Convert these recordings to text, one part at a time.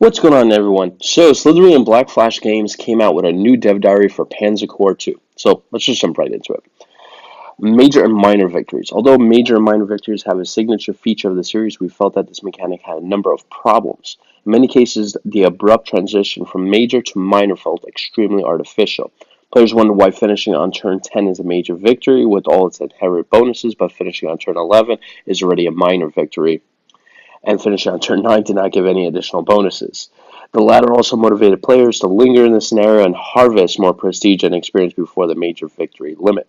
What's going on, everyone? So, Slytherin and Black Flash Games came out with a new dev diary for Panzer Corps 2. So, let's just jump right into it. Major and minor victories. Although major and minor victories have a signature feature of the series, we felt that this mechanic had a number of problems. In many cases, the abrupt transition from major to minor felt extremely artificial. Players wonder why finishing on turn 10 is a major victory with all its inherent bonuses, but finishing on turn 11 is already a minor victory and finishing on turn 9 did not give any additional bonuses. The latter also motivated players to linger in the scenario and harvest more prestige and experience before the major victory limit.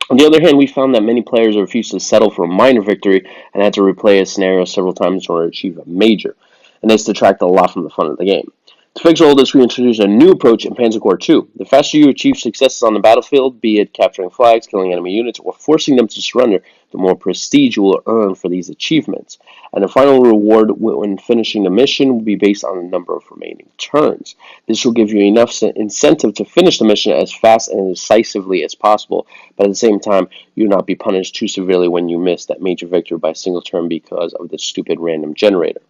On the other hand, we found that many players refused to settle for a minor victory and had to replay a scenario several times in order to achieve a major, and this detracted a lot from the fun of the game. To fix all this, we introduced a new approach in Panzer Corps 2. The faster you achieve successes on the battlefield, be it capturing flags, killing enemy units, or forcing them to surrender, the more prestige you will earn for these achievements. And the final reward when finishing the mission will be based on the number of remaining turns. This will give you enough incentive to finish the mission as fast and decisively as possible, but at the same time, you will not be punished too severely when you miss that major victory by a single turn because of the stupid random generator.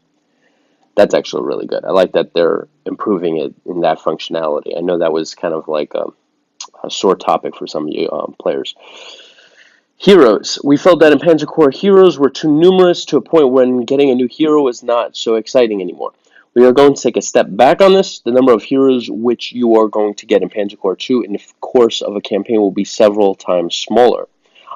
That's actually really good. I like that they're improving it in that functionality. I know that was kind of like a sore topic for some of you players. Heroes. We felt that in Panzer Corps, heroes were too numerous to a point when getting a new hero is not so exciting anymore. We are going to take a step back on this. The number of heroes which you are going to get in Panzer Corps 2 in the course of a campaign will be several times smaller.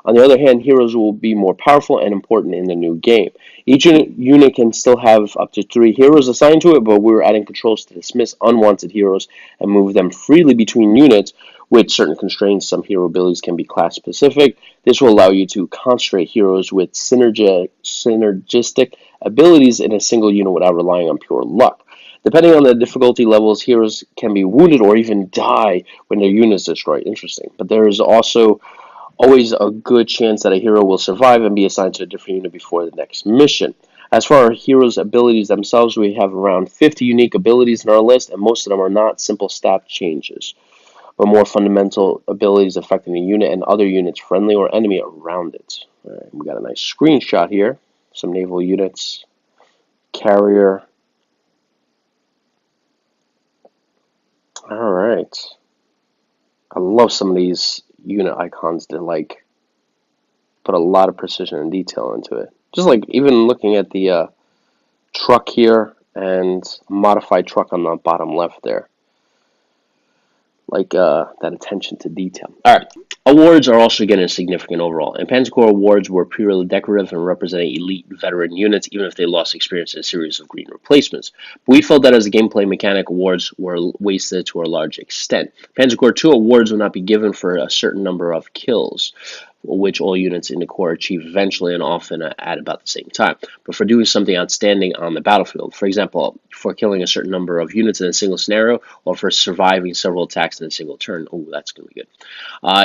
On the other hand, heroes will be more powerful and important in the new game. Each unit can still have up to 3 heroes assigned to it, but we're adding controls to dismiss unwanted heroes and move them freely between units with certain constraints. Some hero abilities can be class specific. This will allow you to concentrate heroes with synergistic abilities in a single unit without relying on pure luck. Depending on the difficulty levels, heroes can be wounded or even die when their unit is destroyed. Interesting. But there is also always a good chance that a hero will survive and be assigned to a different unit before the next mission. As for our heroes' abilities themselves, we have around 50 unique abilities in our list, and most of them are not simple stat changes, but more fundamental abilities affecting the unit and other units, friendly or enemy, around it. All right, we got a nice screenshot here. Some naval units, carrier. All right. I love some of these unit icons. They're like put a lot of precision and detail into it. Just like even looking at the truck here and modified truck on the bottom left there. Like that attention to detail. All right. Awards are also getting significant overall. And Panzer Corps awards were purely decorative and representing elite veteran units, even if they lost experience in a series of green replacements. But we felt that as a gameplay mechanic, awards were wasted to a large extent. Panzer Corps 2 awards will not be given for a certain number of kills, which all units in the Corps achieve eventually and often at about the same time, but for doing something outstanding on the battlefield. For example, for killing a certain number of units in a single scenario, or for surviving several attacks in a single turn. Oh, that's going to be good.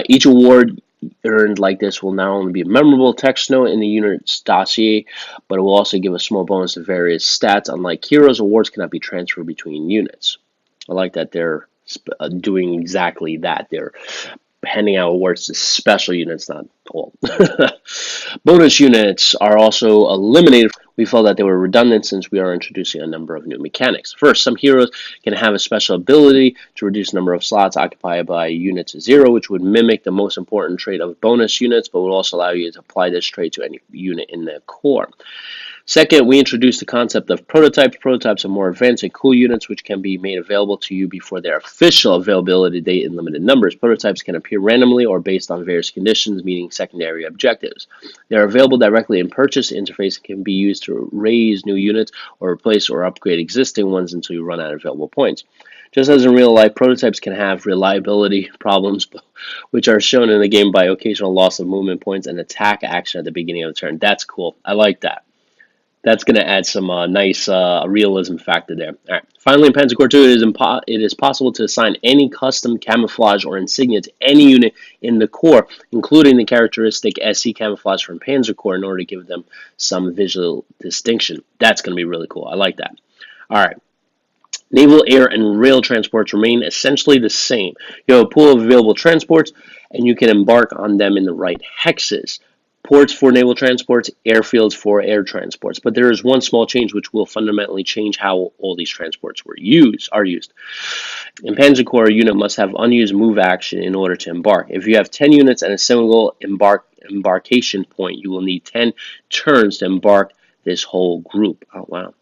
Each award earned like this will not only be a memorable text note in the unit's dossier, but it will also give a small bonus to various stats. Unlike heroes, awards cannot be transferred between units. I like that they're doing exactly that. They're handing out awards to special units, not all. Bonus units are also eliminated. We felt that they were redundant since we are introducing a number of new mechanics. First, some heroes can have a special ability to reduce the number of slots occupied by a unit to 0, which would mimic the most important trait of bonus units, but would also allow you to apply this trait to any unit in the Corps. Second, we introduced the concept of prototypes. Prototypes are more advanced and cool units which can be made available to you before their official availability date in limited numbers. Prototypes can appear randomly or based on various conditions, meeting secondary objectives. They are available directly in purchase interface and can be used to raise new units or replace or upgrade existing ones until you run out of available points. Just as in real life, prototypes can have reliability problems, which are shown in the game by occasional loss of movement points and attack action at the beginning of the turn. That's cool. I like that. That's going to add some nice realism factor there. All right. Finally, in Panzer Corps 2, it is possible to assign any custom camouflage or insignia to any unit in the Corps, including the characteristic SC camouflage from Panzer Corps, in order to give them some visual distinction. That's going to be really cool. I like that. All right. Naval, air, and rail transports remain essentially the same. You have a pool of available transports, and you can embark on them in the right hexes. ports for naval transports, airfields for air transports. But there is one small change which will fundamentally change how all these transports are used. In Panzer Corps, a unit must have unused move action in order to embark. If you have 10 units and a single embarkation point, you will need 10 turns to embark this whole group. Oh, wow.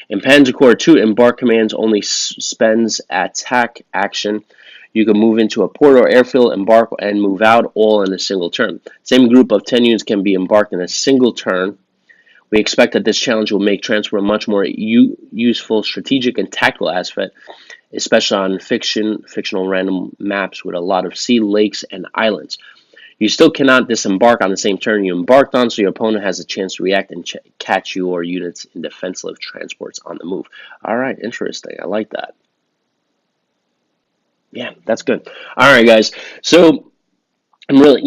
In Panzer Corps 2, embark commands only spends attack action. You can move into a port or airfield, embark, and move out all in a single turn. Same group of 10 units can be embarked in a single turn. We expect that this challenge will make transport a much more useful strategic and tactical aspect, especially on fictional random maps with a lot of sea, lakes, and islands. You still cannot disembark on the same turn you embarked on, so your opponent has a chance to react and catch you or units in defensive transports on the move. All right, interesting. I like that. Yeah, that's good. All right, guys. So I'm really,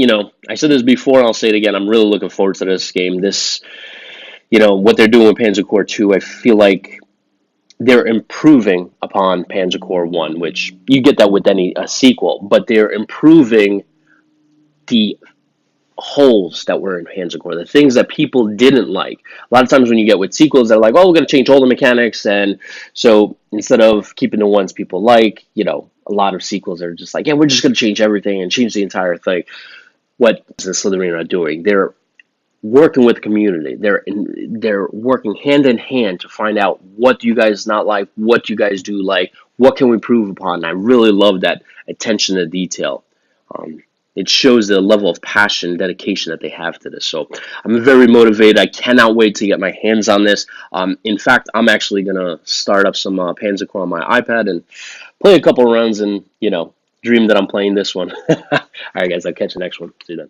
I said this before, and I'll say it again. I'm really looking forward to this game. This, what they're doing with Panzer Corps 2, I feel like they're improving upon Panzer Corps 1, which you get that with any sequel, but they're improving the holes that were in Panzer Corps, the things that people didn't like. A lot of times when you get with sequels, they're like, oh, we're going to change all the mechanics. And so instead of keeping the ones people like, a lot of sequels are just like, yeah, we're just going to change everything and change the entire thing. What the Slytherin are doing, they're working with the community. They're working hand in hand to find out what do you guys not like, what do you guys do like, what can we improve upon. And I really love that attention to detail. It shows the level of passion and dedication that they have to this. So I'm very motivated. I cannot wait to get my hands on this. In fact, I'm actually going to start up some Panzer Corps on my iPad and play a couple rounds and, dream that I'm playing this one. All right, guys, I'll catch you next one. See you then.